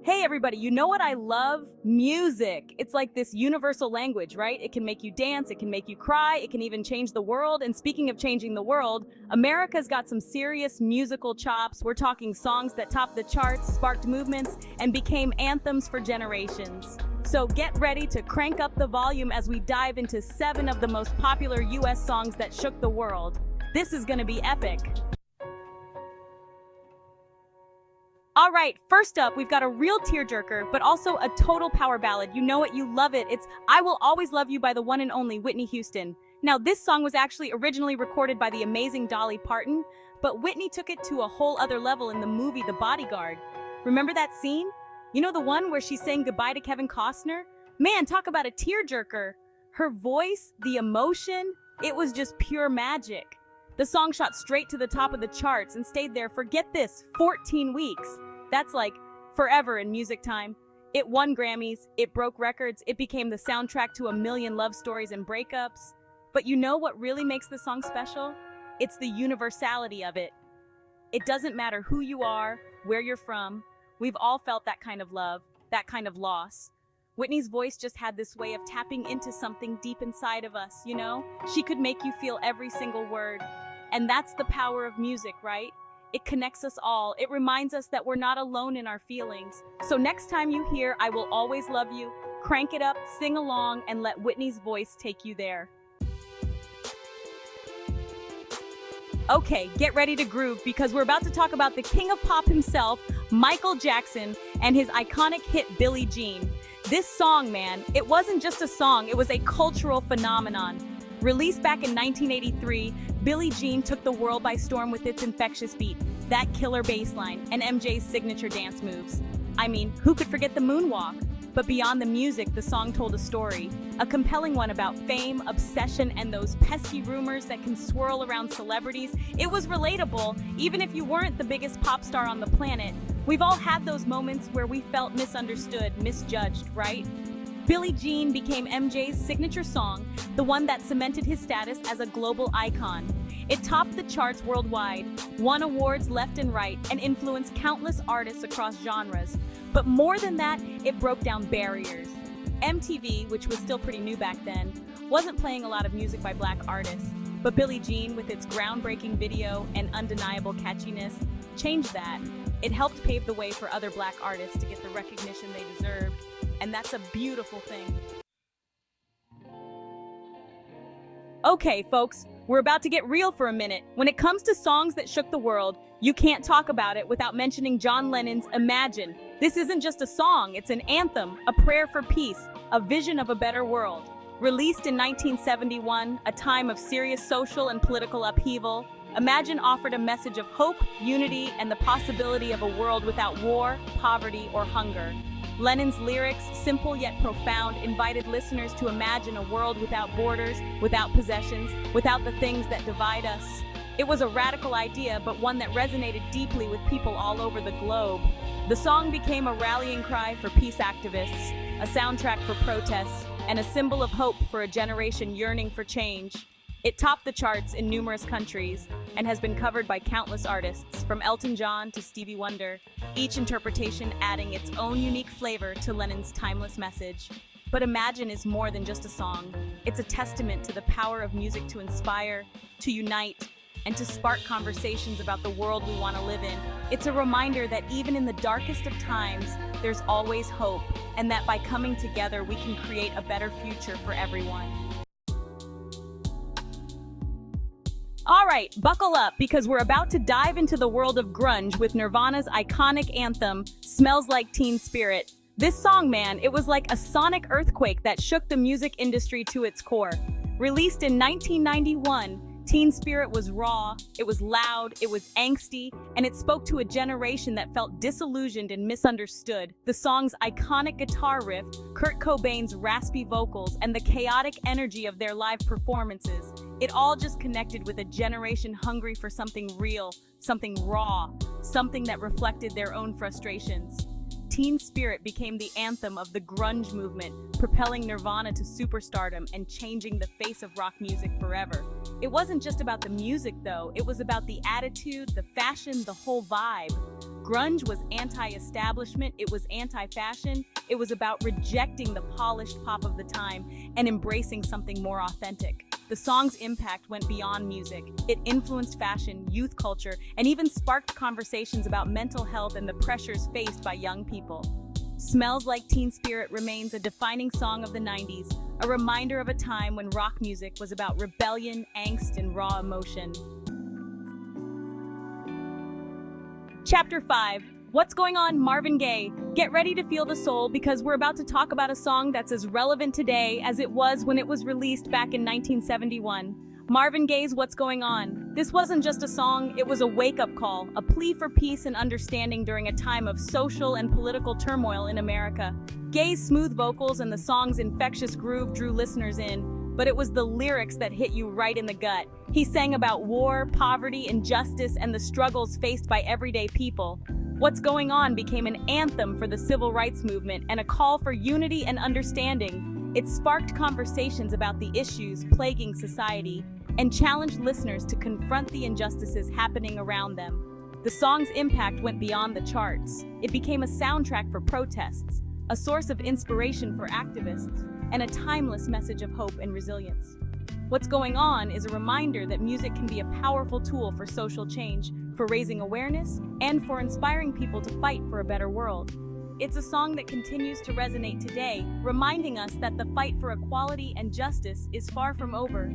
Hey everybody, you know what I love? Music. It's like this universal language, right? It can make you dance, it can make you cry, it can even change the world. And speaking of changing the world, America's got some serious musical chops. We're talking songs that topped the charts, sparked movements, and became anthems for generations. So get ready to crank up the volume as we dive into 7 of the most popular US songs that shook the world. This is gonna be epic. All right, first up, we've got a real tearjerker, but also a total power ballad. You know it, you love it. It's I Will Always Love You by the one and only Whitney Houston. Now, this song was actually originally recorded by the amazing Dolly Parton, but Whitney took it to a whole other level in the movie The Bodyguard. Remember that scene? You know, the one where she's saying goodbye to Kevin Costner? Man, talk about a tearjerker. Her voice, the emotion, it was just pure magic. The song shot straight to the top of the charts and stayed there for, get this, 14 weeks. That's like forever in music time. It won Grammys, it broke records, it became the soundtrack to a million love stories and breakups. But you know what really makes the song special? It's the universality of it. It doesn't matter who you are, where you're from, we've all felt that kind of love, that kind of loss. Whitney's voice just had this way of tapping into something deep inside of us, you know? She could make you feel every single word. And that's the power of music, right? It connects us all. It reminds us that we're not alone in our feelings. So next time you hear I Will Always Love You, crank it up, sing along, and let Whitney's voice take you there. Okay, get ready to groove because we're about to talk about the king of pop himself, Michael Jackson, and his iconic hit Billie Jean. This song, man, it wasn't just a song, it was a cultural phenomenon. Released back in 1983, Billie Jean took the world by storm with its infectious beat, that killer bass line, and MJ's signature dance moves. I mean, who could forget the moonwalk? But beyond the music, the song told a story, a compelling one about fame, obsession, and those pesky rumors that can swirl around celebrities. It was relatable, even if you weren't the biggest pop star on the planet. We've all had those moments where we felt misunderstood, misjudged, right? Billie Jean became MJ's signature song, the one that cemented his status as a global icon. It topped the charts worldwide, won awards left and right, and influenced countless artists across genres. But more than that, it broke down barriers. MTV, which was still pretty new back then, wasn't playing a lot of music by Black artists. But Billie Jean, with its groundbreaking video and undeniable catchiness, changed that. It helped pave the way for other Black artists to get the recognition they deserved. And that's a beautiful thing. Okay, folks, we're about to get real for a minute. When it comes to songs that shook the world, you can't talk about it without mentioning John Lennon's Imagine. This isn't just a song, it's an anthem, a prayer for peace, a vision of a better world. Released in 1971, a time of serious social and political upheaval, Imagine offered a message of hope, unity, and the possibility of a world without war, poverty, or hunger. Lennon's lyrics, simple yet profound, invited listeners to imagine a world without borders, without possessions, without the things that divide us. It was a radical idea, but one that resonated deeply with people all over the globe. The song became a rallying cry for peace activists, a soundtrack for protests, and a symbol of hope for a generation yearning for change. It topped the charts in numerous countries and has been covered by countless artists, from Elton John to Stevie Wonder, each interpretation adding its own unique flavor to Lennon's timeless message. But Imagine is more than just a song. It's a testament to the power of music to inspire, to unite, and to spark conversations about the world we want to live in. It's a reminder that even in the darkest of times, there's always hope, and that by coming together, we can create a better future for everyone. All right, buckle up because we're about to dive into the world of grunge with Nirvana's iconic anthem, Smells Like Teen Spirit. This song, man, it was like a sonic earthquake that shook the music industry to its core. Released in 1991, Teen Spirit was raw, it was loud, it was angsty, and it spoke to a generation that felt disillusioned and misunderstood. The song's iconic guitar riff, Kurt Cobain's raspy vocals, and the chaotic energy of their live performances, it all just connected with a generation hungry for something real, something raw, something that reflected their own frustrations. Teen Spirit became the anthem of the grunge movement, propelling Nirvana to superstardom and changing the face of rock music forever. It wasn't just about the music, though. It was about the attitude, the fashion, the whole vibe. Grunge was anti-establishment, it was anti-fashion, it was about rejecting the polished pop of the time and embracing something more authentic. The song's impact went beyond music. It influenced fashion, youth culture, and even sparked conversations about mental health and the pressures faced by young people. Smells Like Teen Spirit remains a defining song of the 90s, a reminder of a time when rock music was about rebellion, angst, and raw emotion. Chapter 5. What's Going On, Marvin Gaye? Get ready to feel the soul because we're about to talk about a song that's as relevant today as it was when it was released back in 1971. Marvin Gaye's What's Going On. This wasn't just a song, it was a wake-up call, a plea for peace and understanding during a time of social and political turmoil in America. Gaye's smooth vocals and the song's infectious groove drew listeners in, but it was the lyrics that hit you right in the gut. He sang about war, poverty, injustice, and the struggles faced by everyday people. What's Going On became an anthem for the civil rights movement and a call for unity and understanding. It sparked conversations about the issues plaguing society and challenged listeners to confront the injustices happening around them. The song's impact went beyond the charts. It became a soundtrack for protests, a source of inspiration for activists, and a timeless message of hope and resilience. What's Going On is a reminder that music can be a powerful tool for social change, for raising awareness, and for inspiring people to fight for a better world. It's a song that continues to resonate today, reminding us that the fight for equality and justice is far from over.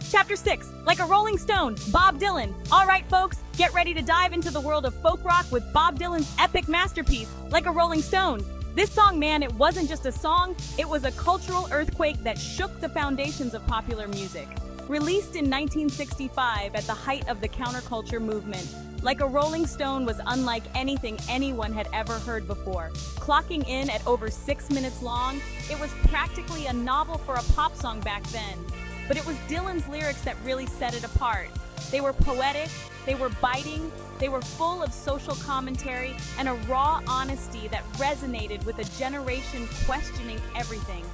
Chapter 6. Like a Rolling Stone, Bob Dylan. All right, folks, get ready to dive into the world of folk rock with Bob Dylan's epic masterpiece, Like a Rolling Stone. This song, man, it wasn't just a song, it was a cultural earthquake that shook the foundations of popular music. Released in 1965 at the height of the counterculture movement, Like a Rolling Stone was unlike anything anyone had ever heard before. Clocking in at over 6 minutes long, it was practically a novel for a pop song back then. But it was Dylan's lyrics that really set it apart. They were poetic, they were biting, they were full of social commentary and a raw honesty that resonated with a generation questioning everything.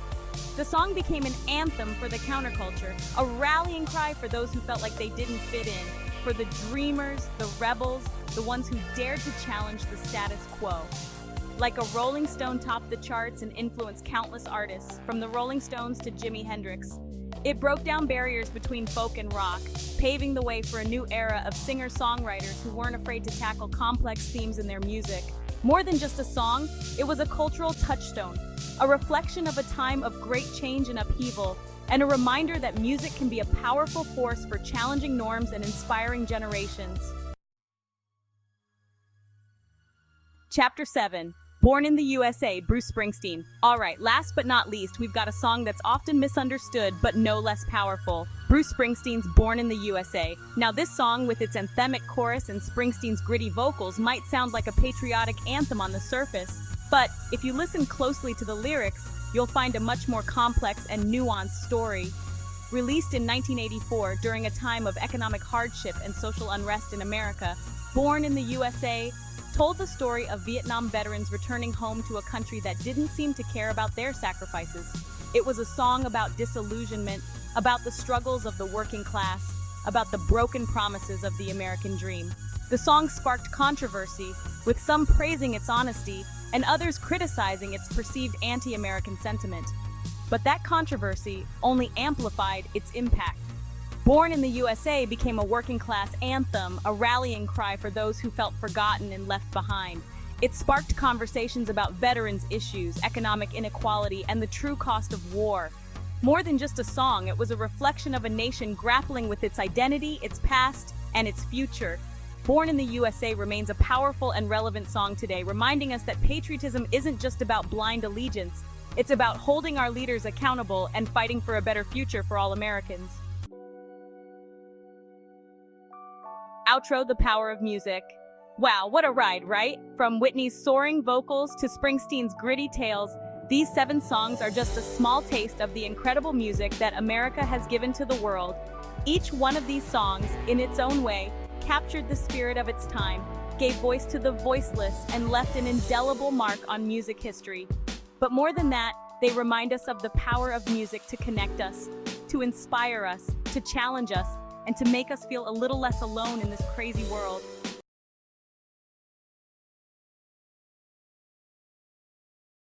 The song became an anthem for the counterculture, a rallying cry for those who felt like they didn't fit in, for the dreamers, the rebels, the ones who dared to challenge the status quo. Like a Rolling Stone topped the charts and influenced countless artists, from the Rolling Stones to Jimi Hendrix. It broke down barriers between folk and rock, paving the way for a new era of singer-songwriters who weren't afraid to tackle complex themes in their music. More than just a song, it was a cultural touchstone, a reflection of a time of great change and upheaval, and a reminder that music can be a powerful force for challenging norms and inspiring generations. Chapter 7. Born in the USA, Bruce Springsteen. All right, last but not least, we've got a song that's often misunderstood, but no less powerful. Bruce Springsteen's Born in the USA. Now this song, with its anthemic chorus and Springsteen's gritty vocals, might sound like a patriotic anthem on the surface, but if you listen closely to the lyrics, you'll find a much more complex and nuanced story. Released in 1984 during a time of economic hardship and social unrest in America, Born in the USA told the story of Vietnam veterans returning home to a country that didn't seem to care about their sacrifices. It was a song about disillusionment, about the struggles of the working class, about the broken promises of the American dream. The song sparked controversy, with some praising its honesty and others criticizing its perceived anti-American sentiment. But that controversy only amplified its impact. Born in the USA became a working-class anthem, a rallying cry for those who felt forgotten and left behind. It sparked conversations about veterans' issues, economic inequality, and the true cost of war. More than just a song, it was a reflection of a nation grappling with its identity, its past, and its future. Born in the USA remains a powerful and relevant song today, reminding us that patriotism isn't just about blind allegiance. It's about holding our leaders accountable and fighting for a better future for all Americans. Outro, The Power of Music. Wow, what a ride, right? From Whitney's soaring vocals to Springsteen's gritty tales, these 7 songs are just a small taste of the incredible music that America has given to the world. Each one of these songs, in its own way, captured the spirit of its time, gave voice to the voiceless, and left an indelible mark on music history. But more than that, they remind us of the power of music to connect us, to inspire us, to challenge us, and to make us feel a little less alone in this crazy world.